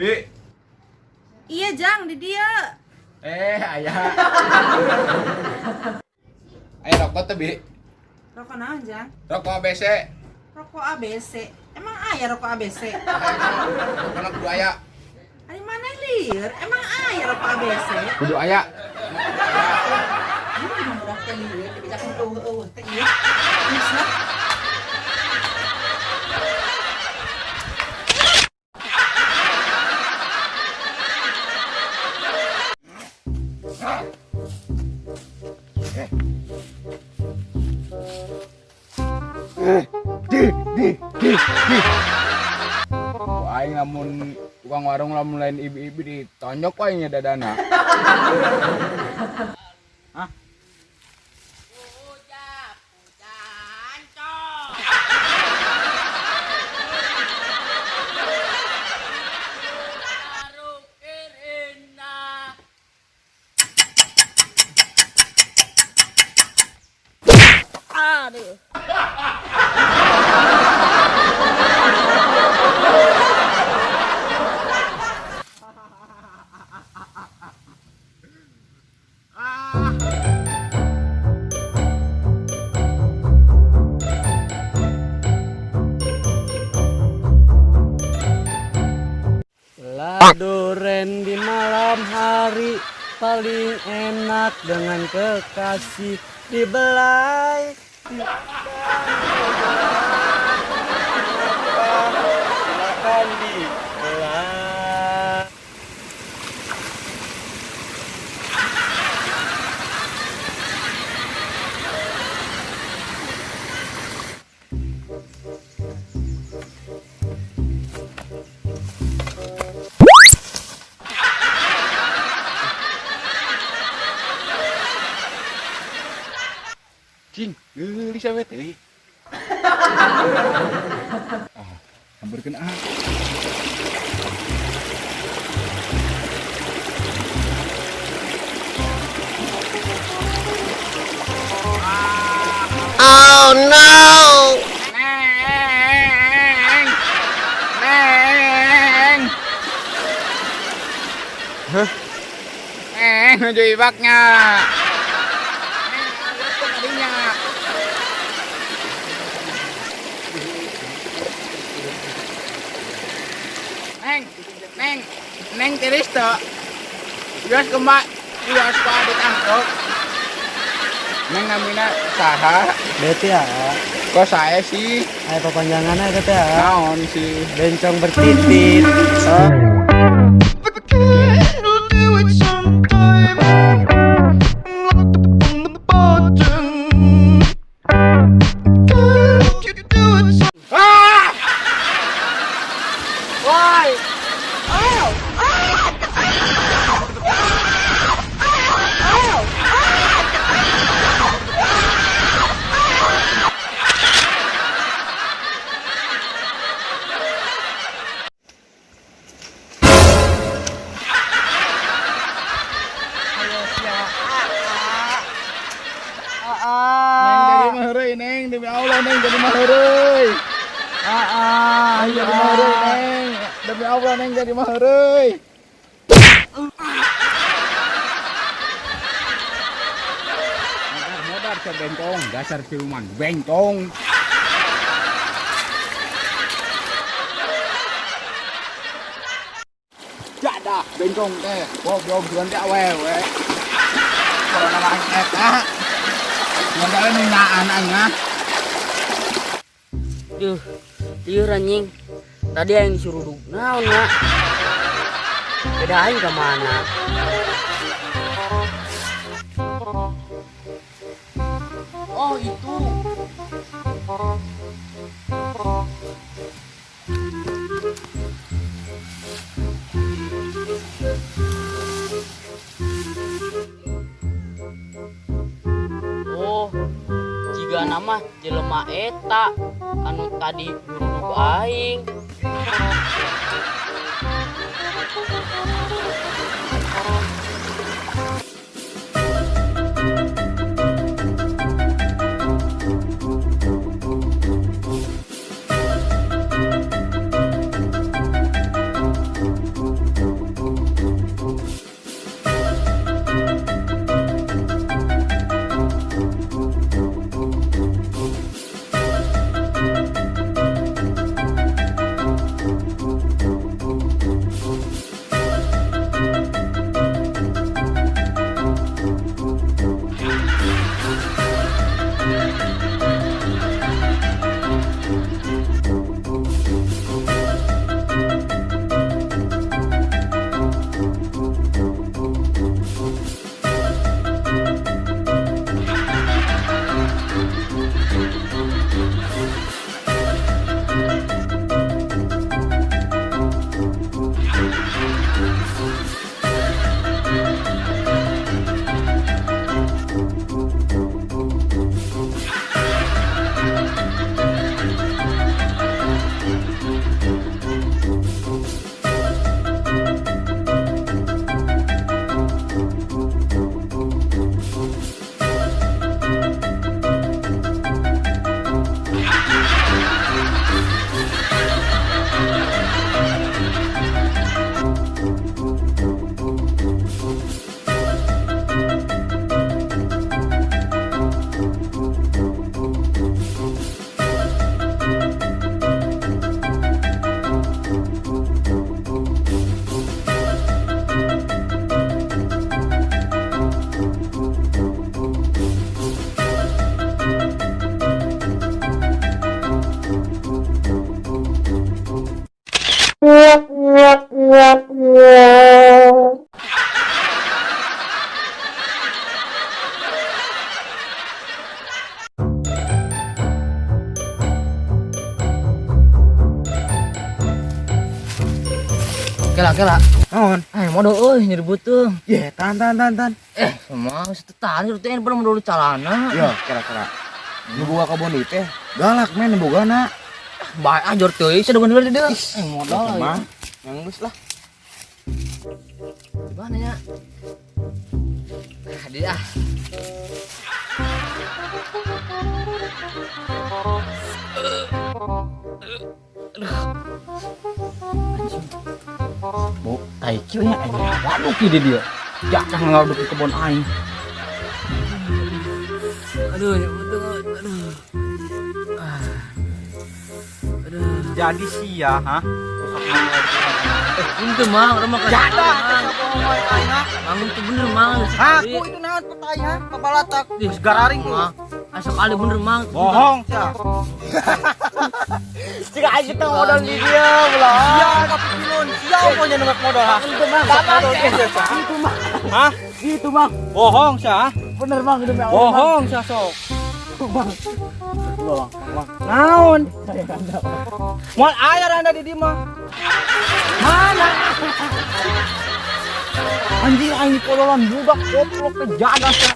Bi. Iya, Jang, di dia. Ayah. Ayo rokok tuh, Bi. Rokok naon, Jang? Rokok ABC. Rokok ABC. Emang aya rokok ABC? Karena kudu aya. Ari mana lieur? Emang aya rokok ABC? Kudu aya. Ini murah teh lieur, dibijakan eueuh teh ieu. Geusna. Di. Aing lamun tukang warung lamun lain ibu-ibu ditonjok wae nya dadana. Hah? Aduh. Duren di malam hari paling enak dengan kekasih di belai. Silakan dibelai. Cing, geuli sawe teh. Sampeurkeun ah. Oh no! Neng. Hah? Nuju ibaknya. Neng tiris tuh. Bias kemak, bias pak ditangkap. Neng namina saha? Beti ya. Kok saya sih? Ayo papanjangan aja teh ya. Naon sih? Bencong bertitit. Neng jadi maheureuy neng, demi Allah neng jadi maheureuy. Jadi maheureuy neng, demi Allah neng jadi maheureuy. Modar ke bentong, dasar siluman bentong. dah bengkong teh. Belum ganti awewe. Kalau nama eta. Modalnya nih anaknya. Liur anjing. Tadi yang disuruh duduk. Naon ya? Bedain kemana? Oh itu. Oh, jika nama jelema eta anu tadi duduk aing. Kela. Naon? Modal euy nyerbut tuh. Ye, tan. Semua setetan itu teh pernah modal calana. Yo, kela. Nu boga kebon ieu teh. Galak men bogana. Bae ajor teuing sada bener di dieu. Modal mah. Yang geus lah. Di mana nya? Di ah. Bu, tai kieu nya aing waduk di dieu. Jangan ngaduk ke kebon aing. Aduh, betul. Aduh. Jadi sia, ha? Itu mang, orang makan. Jada, bohong bae aing ha. Mang itu bener mang. Aku itu naon pertanya ha? Kepalatak geus gararing tuh. Asal kali bener mang. Bohong sia. Jika aing kita modal di dia belah. Sia tapi pilun, sia pokoknya nembak modal ha. Itu mang. Itu mang. Hah? Itu mang. Bohong sia ha? Bener mang demi Allah. Bohong sia sok. Bang. Naon? Moal ayar Anda di dieu mah. Mana? Anjing aing pololan budak goblok ke jaga sia.